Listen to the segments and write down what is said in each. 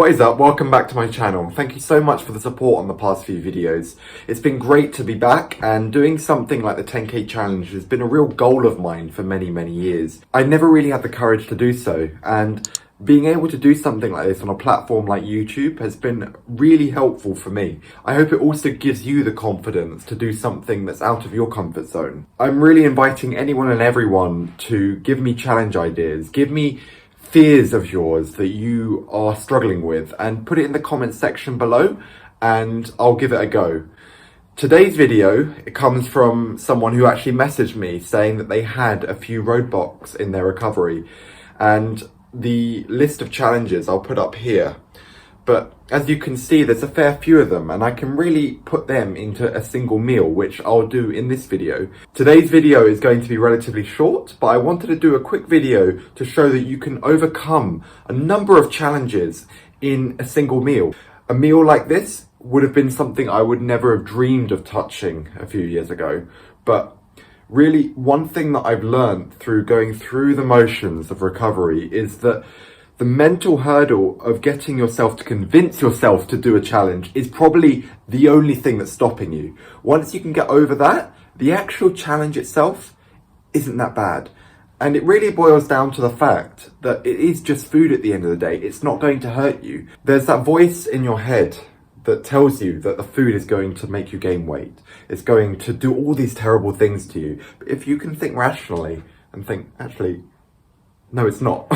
What is up? Welcome back to my channel. Thank you so much for the support on the past few videos. It's been great to be back, and doing something like the 10k challenge has been a real goal of mine for many years. I never really had the courage to do so, and being able to do something like this on a platform like YouTube has been really helpful for me. I hope it also gives you the confidence to do something that's out of your comfort zone. I'm really inviting anyone and everyone to give me challenge ideas, give me fears of yours that you are struggling with, and put it in the comments section below and I'll give it a go. Today's video, it comes from someone who actually messaged me saying that they had a few roadblocks in their recovery, and the list of challenges I'll put up here. But as you can see, there's a fair few of them, and I can really put them into a single meal, which I'll do in this video. Today's video is going to be relatively short, but I wanted to do a quick video to show that you can overcome a number of challenges in a single meal. A meal like this would have been something I would never have dreamed of touching a few years ago. But really, one thing that I've learned through going through the motions of recovery is that the mental hurdle of getting yourself to convince yourself to do a challenge is probably the only thing that's stopping you. Once you can get over that, the actual challenge itself isn't that bad. And it really boils down to the fact that it is just food at the end of the day. It's not going to hurt you. There's that voice in your head that tells you that the food is going to make you gain weight. It's going to do all these terrible things to you. But if you can think rationally and think, actually, no, it's not,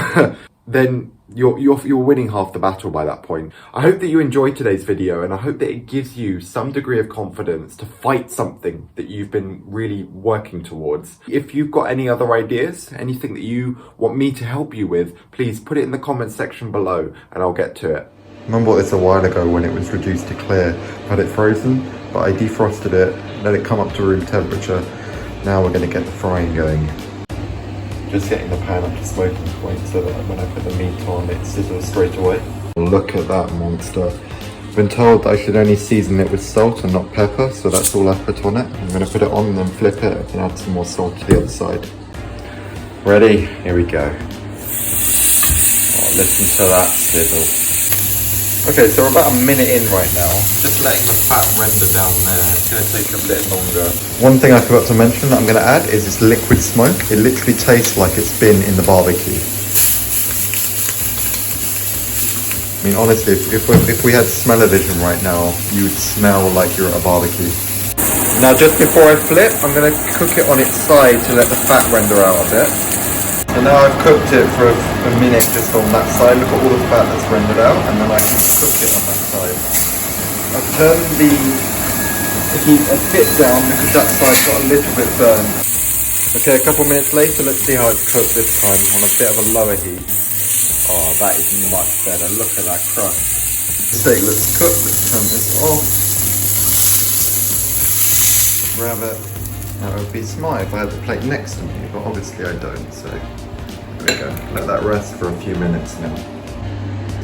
then you're winning half the battle by that point. I hope that you enjoyed today's video, and I hope that it gives you some degree of confidence to fight something that you've been really working towards. If you've got any other ideas, anything that you want me to help you with, please put it in the comments section below and I'll get to it. I remember this a while ago when it was reduced to clear. I had it frozen, but I defrosted it, let it come up to room temperature. Now we're going to get the frying going. Just getting the pan up to smoking point so that when I put the meat on, it sizzles straight away. Look at that monster. I've been told I should only season it with salt and not pepper, so that's all I put on it. I'm going to put it on and then flip it and add some more salt to the other side. Ready? Here we go. Oh, listen to that sizzle. Okay, so we're about a minute in right now. Just letting the fat render down there. It's going to take a bit longer. One thing I forgot to mention that I'm going to add is this liquid smoke. It literally tastes like it's been in the barbecue. I mean, honestly, if we had smell-o-vision right now, you would smell like you're at a barbecue. Now, just before I flip, I'm going to cook it on its side to let the fat render out a bit. So now I've cooked it for a minute just on that side. Look at all the fat that's rendered out, and then I can cook it on that side. I've turned the heat a bit down because that side got a little bit burned. Okay, a couple minutes later, let's see how it's cooked this time on a bit of a lower heat. Oh, that is much better. Look at that crust. The steak looks cooked. Let's turn this off. Grab it. Now it would be smart if I had the plate next to me, but obviously I don't, so there we go. Let that rest for a few minutes now.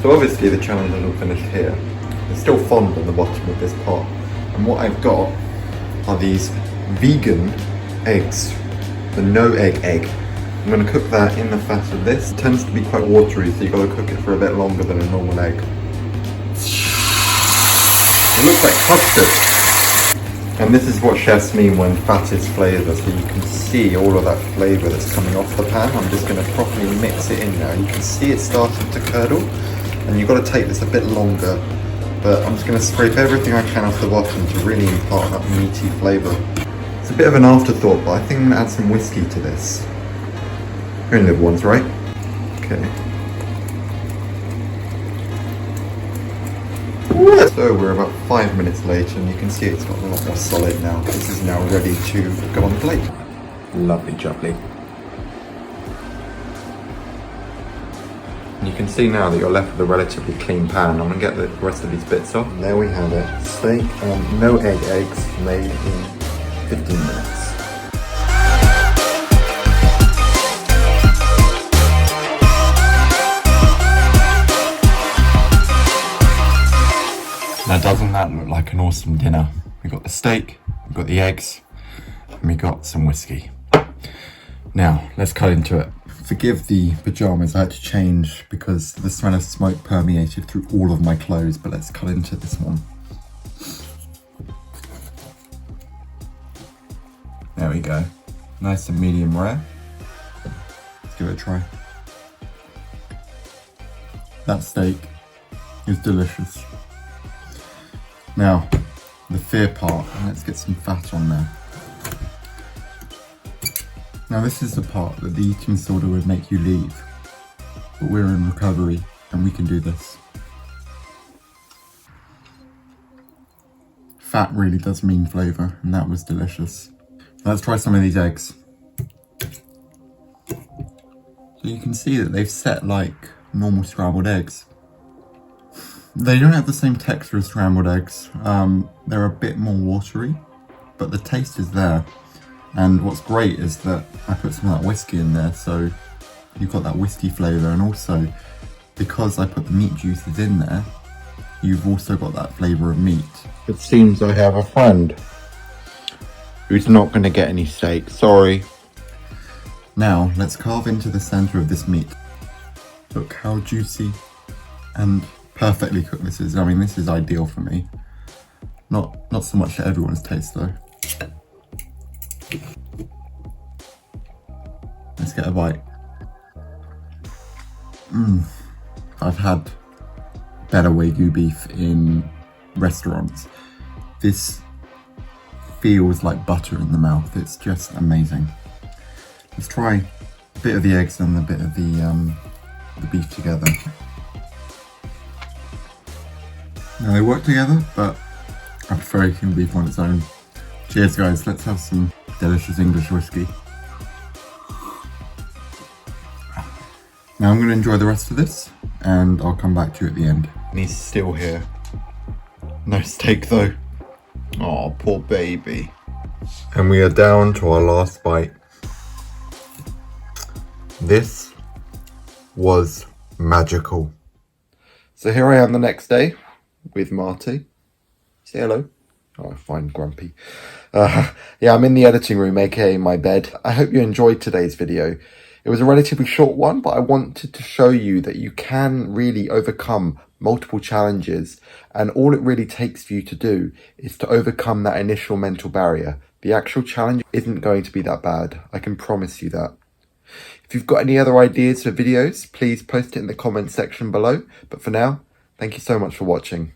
So obviously the challenge isn't finished here. There's still fond on the bottom of this pot, and what I've got are these vegan eggs, the no egg egg. I'm going to cook that in the fat of this. It tends to be quite watery, so you've got to cook it for a bit longer than a normal egg. It looks like custard. And this is what chefs mean when fat is flavour, so you can see all of that flavour that's coming off the pan. I'm just going to properly mix it in now. You can see it starting to curdle, and you've got to take this a bit longer. But I'm just going to scrape everything I can off the bottom to really impart that meaty flavour. It's a bit of an afterthought, but I think I'm going to add some whiskey to this. You're in little ones, right? Okay. So we're about 5 minutes later, and you can see it's got a lot more solid now. This is now ready to go on the plate. Lovely jubbly. And you can see now that you're left with a relatively clean pan. I'm going to get the rest of these bits off. And there we have it. Steak and no eggs made in 15 minutes. Now doesn't that look like an awesome dinner? We got the steak, we got the eggs, and we got some whiskey. Now, let's cut into it. Forgive the pyjamas, I had to change because the smell of smoke permeated through all of my clothes, but let's cut into this one. There we go. Nice and medium rare. Let's give it a try. That steak is delicious. Now, the fear part, let's get some fat on there. Now this is the part that the eating disorder would make you leave, but we're in recovery and we can do this. Fat really does mean flavour, and that was delicious. Let's try some of these eggs. So you can see that they've set like normal scrambled eggs. They don't have the same texture as scrambled eggs. They're a bit more watery, but the taste is there. And what's great is that I put some of that whiskey in there, so you've got that whiskey flavour, and also because I put the meat juices in there, you've also got that flavour of meat. It seems I have a friend who's not going to get any steak, sorry. Now, let's carve into the centre of this meat. Look how juicy and perfectly cooked this is. I mean, this is ideal for me. Not so much to everyone's taste though. Let's get a bite. I've had better Wagyu beef in restaurants. This feels like butter in the mouth. It's just amazing. Let's try a bit of the eggs and a bit of the beef together. Now they work together, but I prefer eating beef on its own. Cheers guys, let's have some delicious English whiskey. Now I'm going to enjoy the rest of this and I'll come back to you at the end. And he's still here. No steak though. Oh, poor baby. And we are down to our last bite. This was magical. So here I am the next day with Marty. Say hello. Oh, fine, grumpy. Yeah, I'm in the editing room, aka my bed. I hope you enjoyed today's video. It was a relatively short one, but I wanted to show you that you can really overcome multiple challenges, and all it really takes for you to do is to overcome that initial mental barrier. The actual challenge isn't going to be that bad. I can promise you that. If you've got any other ideas for videos, please post it in the comments section below. But for now, thank you so much for watching.